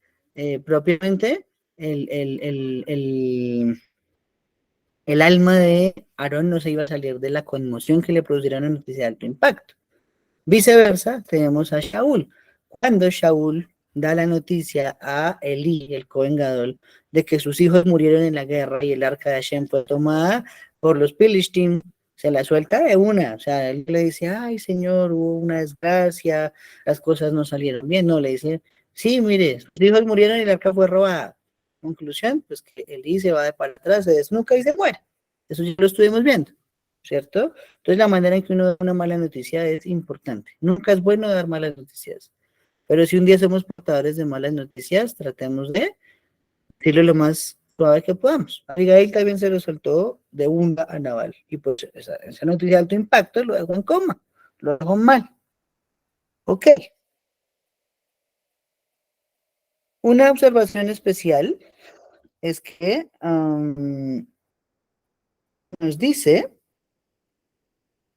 propiamente el alma de Aarón no se iba a salir de la conmoción que le produciera una noticia de alto impacto. Viceversa, tenemos a Shaul. Cuando Shaul da la noticia a Elí, el Cohen Gadol, de que sus hijos murieron en la guerra y el arca de Hashem fue tomada por los Philistines, se la suelta de una. O sea, él le dice, ay, señor, hubo una desgracia, las cosas no salieron bien. No, le dice, sí, mire, sus hijos murieron y el arca fue robada. Conclusión, pues que Elí se va de para atrás, se desnuca y se muere. Eso ya lo estuvimos viendo, ¿cierto? Entonces la manera en que uno da una mala noticia es importante. Nunca es bueno dar malas noticias, pero si un día somos portadores de malas noticias, tratemos de decirlo lo más suave que podamos. Abigail también se lo soltó de una a Nabal, y pues esa noticia de alto impacto lo dejó en coma, lo dejó mal. Ok. Una observación especial es que nos dice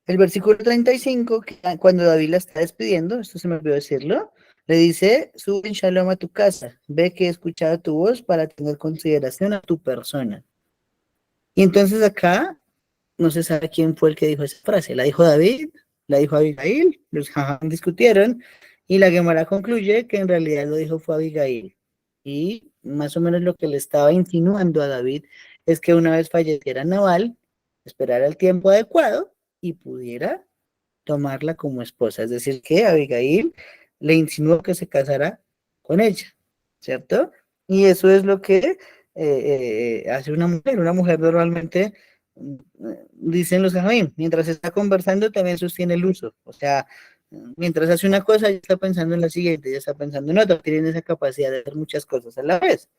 el versículo 35, que cuando David la está despidiendo, esto se me olvidó decirlo, le dice, sube en shalom a tu casa, ve que he escuchado tu voz para tener consideración a tu persona. Y entonces acá no se sabe quién fue el que dijo esa frase, la dijo David, la dijo Abigail, los jajam discutieron, y la Gemara concluye que en realidad lo dijo fue Abigail. Y más o menos lo que le estaba insinuando a David es que una vez falleciera Nabal, esperara el tiempo adecuado y pudiera tomarla como esposa. Es decir, que Abigail le insinuó que se casara con ella, ¿cierto? Y eso es lo que hace una mujer. Una mujer normalmente, dicen los jajamim, mientras está conversando también sostiene el uso. O sea, Mientras hace una cosa, ya está pensando en la siguiente, ya está pensando en otra, tienen esa capacidad de hacer muchas cosas a la vez.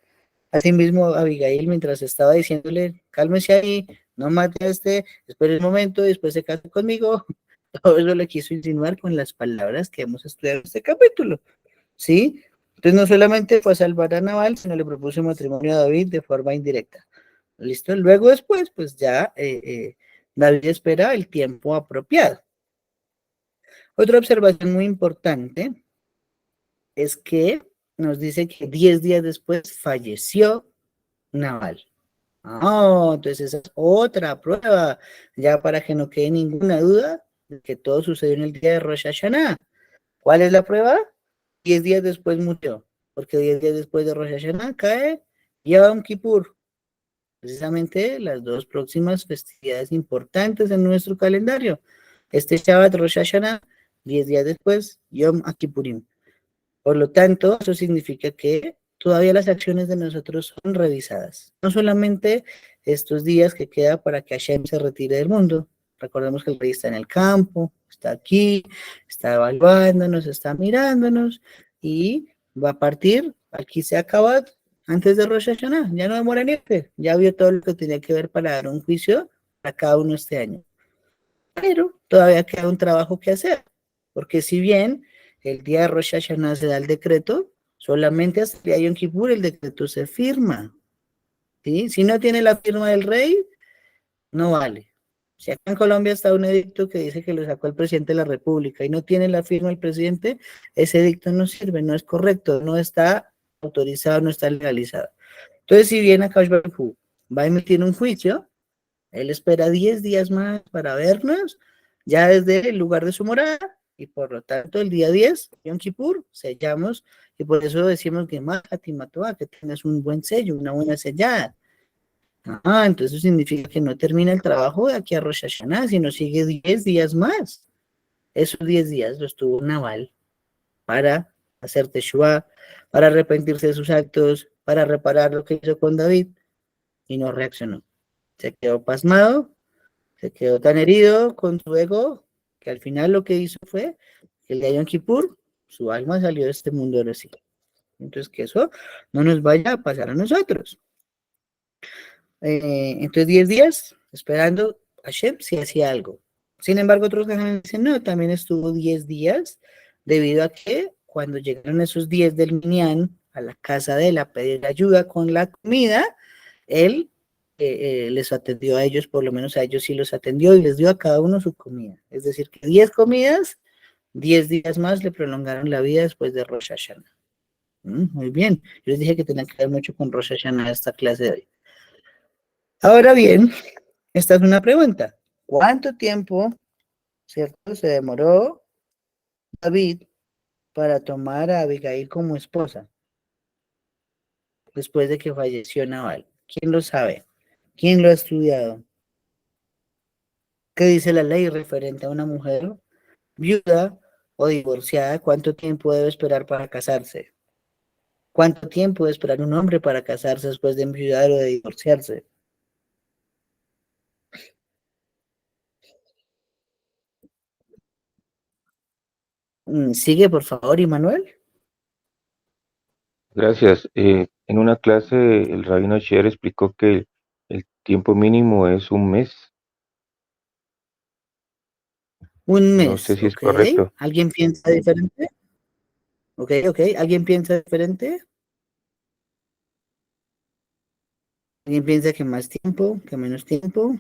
Asimismo, Abigail, mientras estaba diciéndole, cálmese ahí, no mate a este, espere un momento, después se casa conmigo, todo eso le quiso insinuar con las palabras que hemos estudiado en este capítulo, ¿sí? Entonces no solamente fue a salvar a Nabal, sino le propuso matrimonio a David de forma indirecta. ¿Listo? Luego después, pues ya David espera el tiempo apropiado. Otra observación muy importante es que nos dice que 10 días después falleció Nabal. Ah, entonces esa es otra prueba, ya para que no quede ninguna duda de que todo sucedió en el día de Rosh Hashanah. ¿Cuál es la prueba? 10 días después murió, porque 10 días después de Rosh Hashanah cae Yom Kippur, precisamente las dos próximas festividades importantes en nuestro calendario. Este Shabbat Rosh Hashanah, 10 días después, Yom Kippurim. Por lo tanto, eso significa que todavía las acciones de nosotros son revisadas. No solamente estos días que queda para que Hashem se retire del mundo. Recordemos que el rey está en el campo, está aquí, está evaluándonos, está mirándonos y va a partir, aquí se acaba antes de Rosh Hashanah, ya no demora ni este, ya vio todo lo que tenía que ver para dar un juicio a cada uno este año. Pero todavía queda un trabajo que hacer, porque si bien el día de Rosh Hashanah se da el decreto, solamente hasta el día de Yom Kippur el decreto se firma, ¿sí? Si no tiene la firma del rey, no vale. Si acá en Colombia está un edicto que dice que lo sacó el presidente de la República y no tiene la firma del presidente, ese edicto no sirve, no es correcto, no está autorizado, no está legalizado. Entonces, si bien Akash Baruj va a emitir un juicio, él espera 10 días más para vernos, ya desde el lugar de su morada, y por lo tanto el día 10, Yom Kippur, sellamos, y por eso decimos que Mahati Matoa, que tengas un buen sello, una buena sellada. Ah, entonces eso significa que no termina el trabajo de aquí a Rosh Hashanah, sino sigue 10 días más. Esos 10 días los tuvo Naval para hacer Teshuvah, para arrepentirse de sus actos, para reparar lo que hizo con David, y no reaccionó. Se quedó pasmado, se quedó tan herido con su ego que al final lo que hizo fue que el día de Yom Kippur, su alma salió de este mundo ahora sí. Entonces, que eso no nos vaya a pasar a nosotros. Entonces, 10 días esperando a Hashem si hacía algo. Sin embargo, otros dicen, no, también estuvo 10 días debido a que cuando llegaron esos 10 del Minyan a la casa de él a pedir ayuda con la comida, él les atendió a ellos, por lo menos a ellos sí los atendió y les dio a cada uno su comida. Es decir, que 10 comidas, 10 días más le prolongaron la vida después de Rosh Hashanah. Muy bien, yo les dije que tenía que ver mucho con Rosh Hashanah esta clase de hoy. Ahora bien, esta es una pregunta. ¿Cuánto tiempo, cierto, se demoró David para tomar a Abigail como esposa después de que falleció Nabal? ¿Quién lo sabe? ¿Quién lo ha estudiado? ¿Qué dice la ley referente a una mujer viuda o divorciada? ¿Cuánto tiempo debe esperar para casarse? ¿Cuánto tiempo debe esperar un hombre para casarse después de enviudar o de divorciarse? Sigue, por favor, Immanuel. Gracias. En una clase el rabino Sher explicó que el tiempo mínimo es un mes. Un No sé mes, si es ¿ok? correcto. ¿Alguien piensa diferente? Ok. ¿Alguien piensa diferente? ¿Alguien piensa que más tiempo, que menos tiempo?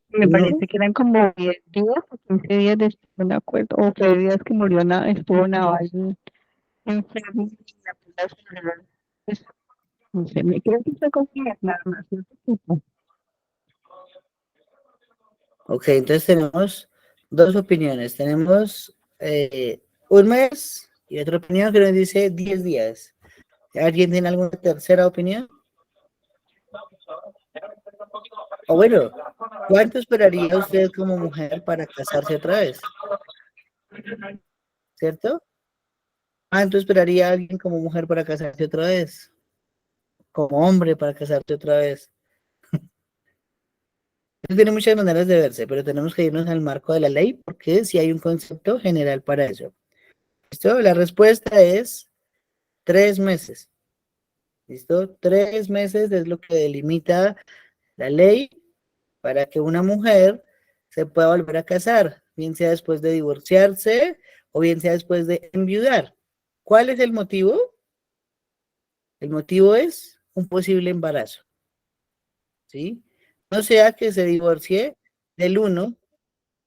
Me No. parece que eran como 10 días o 15 días después, no me acuerdo, o qué días que murió, estuvo Naval enfermo y apenas murió. Pues, no sé, me creo que fue como 10 nada más, no sé qué. Ok, entonces tenemos dos opiniones. Tenemos un mes y otra opinión que nos dice 10 días. ¿Alguien tiene alguna tercera opinión? O bueno, ¿cuánto esperaría usted como mujer para casarse otra vez? ¿Cierto? Ah, entonces esperaría a alguien como mujer para casarse otra vez, como hombre para casarse otra vez. Eso tiene muchas maneras de verse, pero tenemos que irnos al marco de la ley porque sí hay un concepto general para eso. ¿Listo? La respuesta es 3 meses. ¿Listo? 3 meses es lo que delimita la ley para que una mujer se pueda volver a casar, bien sea después de divorciarse o bien sea después de enviudar. ¿Cuál es el motivo? El motivo es un posible embarazo, ¿sí? No sea que se divorcie del uno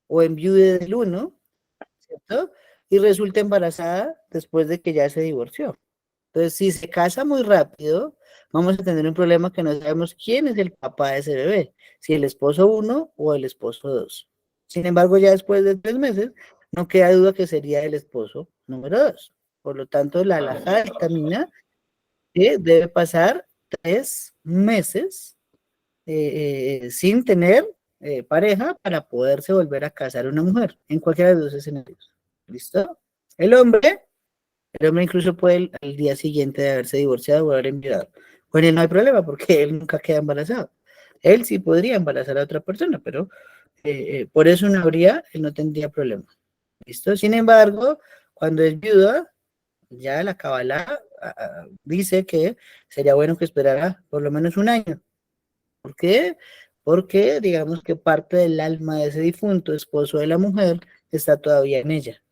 o enviude del uno, ¿cierto? Y resulte embarazada después de que ya se divorció. Entonces, si se casa muy rápido, vamos a tener un problema que no sabemos quién es el papá de ese bebé, si el esposo uno o el esposo dos. Sin embargo, ya después de 3 meses, no queda duda que sería el esposo número dos. Por lo tanto, la alajá dictamina que debe pasar 3 meses sin tener pareja para poderse volver a casar una mujer, en cualquiera de los dos escenarios. ¿Listo? El hombre el hombre incluso puede al día siguiente de haberse divorciado o haber enviado. Con él no hay problema porque él nunca queda embarazado. Él sí podría embarazar a otra persona, pero por eso no habría, él no tendría problema. ¿Listo? Sin embargo, cuando es viuda, ya la Kabbalah dice que sería bueno que esperara por lo menos un año. ¿Por qué? Porque digamos que parte del alma de ese difunto esposo de la mujer está todavía en ella.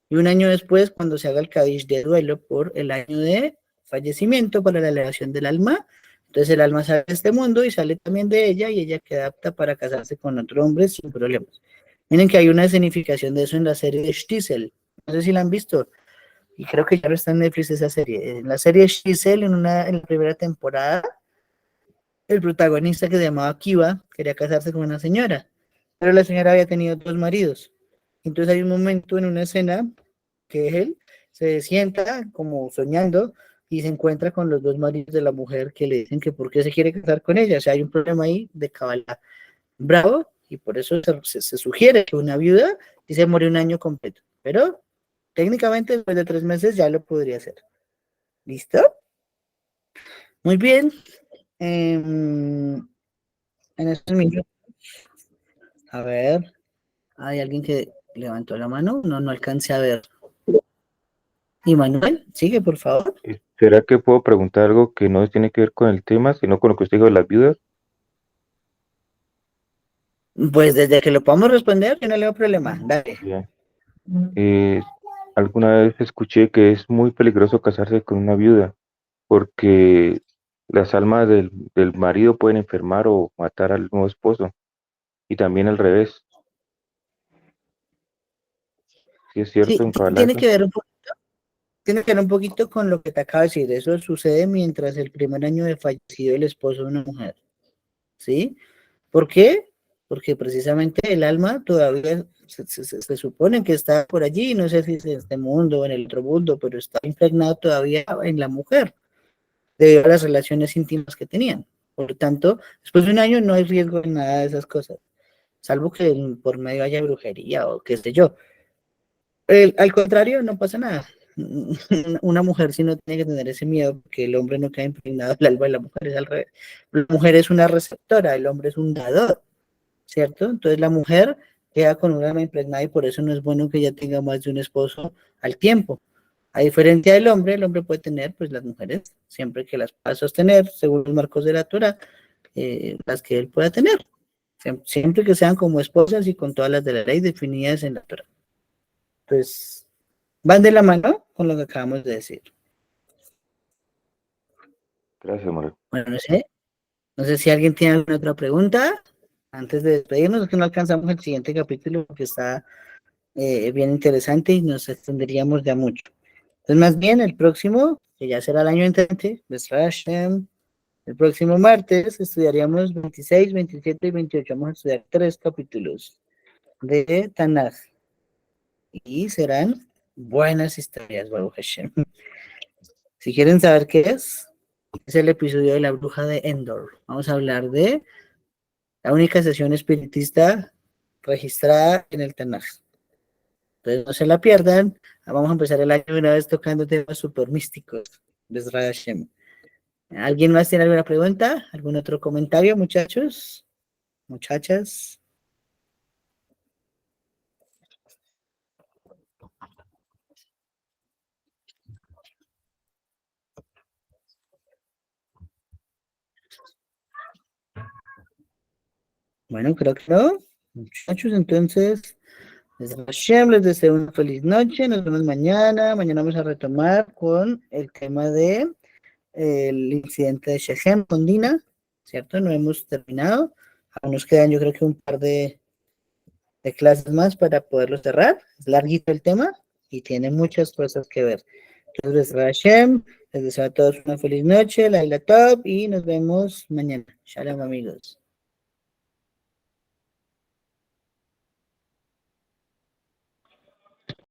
Y un año después, cuando se haga el Kadish de duelo por el año de fallecimiento para la elevación del alma, entonces el alma sale de este mundo y sale también de ella y ella queda apta para casarse con otro hombre sin problemas. Miren que hay una escenificación de eso en la serie de Shtisel. No sé si la han visto. Y creo que ya no está en Netflix esa serie. En la serie Shtisel, en la primera temporada, el protagonista que se llamaba Kiva quería casarse con una señora, pero la señora había tenido 2 maridos. Entonces hay un momento en una escena que él se sienta como soñando y se encuentra con los 2 maridos de la mujer que le dicen que por qué se quiere casar con ella. O sea, hay un problema ahí de Kabbalah bravo y por eso se sugiere que una viuda y se muere un año completo. Pero técnicamente después de 3 meses ya lo podría hacer. ¿Listo? Muy bien. En estos minutos, a ver, hay alguien que levantó la mano. No, no alcancé a ver. Y Manuel, sigue, por favor. ¿Será que puedo preguntar algo que no tiene que ver con el tema, sino con lo que usted dijo de las viudas? Pues desde que lo podamos responder, yo no le veo problema. Dale. Bien. Eh, Alguna vez escuché que es muy peligroso casarse con una viuda porque las almas del marido pueden enfermar o matar al nuevo esposo y también al revés. ¿Sí es Sí, cierto en Kabbalah tiene eso? que ver tiene que ver un poquito con lo que te acabo de decir. Eso sucede mientras el primer año de fallecido el esposo de una mujer. ¿Sí? ¿Por qué? Porque precisamente el alma todavía se supone que está por allí, no sé si es en este mundo o en el otro mundo, pero está impregnado todavía en la mujer, debido a las relaciones íntimas que tenían. Por lo tanto, después de un año no hay riesgo en nada de esas cosas, salvo que por medio haya brujería o qué sé yo. Al contrario, no pasa nada. Una mujer sí no tiene que tener ese miedo porque el hombre no queda impregnado del alma de la mujer, es al revés. La mujer es una receptora, el hombre es un dador, ¿cierto? Entonces la mujer queda con un alma impregnada y por eso no es bueno que ella tenga más de un esposo al tiempo. A diferencia del hombre, el hombre puede tener, pues las mujeres, siempre que las pueda sostener, según los marcos de la Torah, las que él pueda tener, siempre que sean como esposas y con todas las de la ley definidas en la Torah. Entonces, van de la mano con lo que acabamos de decir. Gracias, Manuel. Bueno, no sé si alguien tiene alguna otra pregunta antes de despedirnos, es que no alcanzamos el siguiente capítulo porque está bien interesante y nos extenderíamos ya mucho. Entonces, más bien, el próximo, que ya será el año entrante, el próximo martes estudiaríamos 26, 27 y 28. Vamos a estudiar 3 capítulos de Tanaj y serán buenas historias, Baruch Hashem. Si quieren saber qué es el episodio de la bruja de Endor. Vamos a hablar de la única sesión espiritista registrada en el Tanaj. Entonces no se la pierdan. Vamos a empezar el año de una vez tocando temas súper místicos. Bezrat Hashem. ¿Alguien más tiene alguna pregunta? ¿Algún otro comentario, muchachos? Muchachas. Bueno, creo que no. Muchachos, entonces, Bezrat Hashem, les deseo una feliz noche. Nos vemos mañana. Mañana vamos a retomar con el tema de el incidente de Shechem con Dina, ¿cierto? No hemos terminado. Aún nos quedan, yo creo que un par de clases más para poderlo cerrar. Es larguito el tema y tiene muchas cosas que ver. Entonces, Hashem, les deseo a todos una feliz noche, Laila Top, y nos vemos mañana. Shalom, amigos.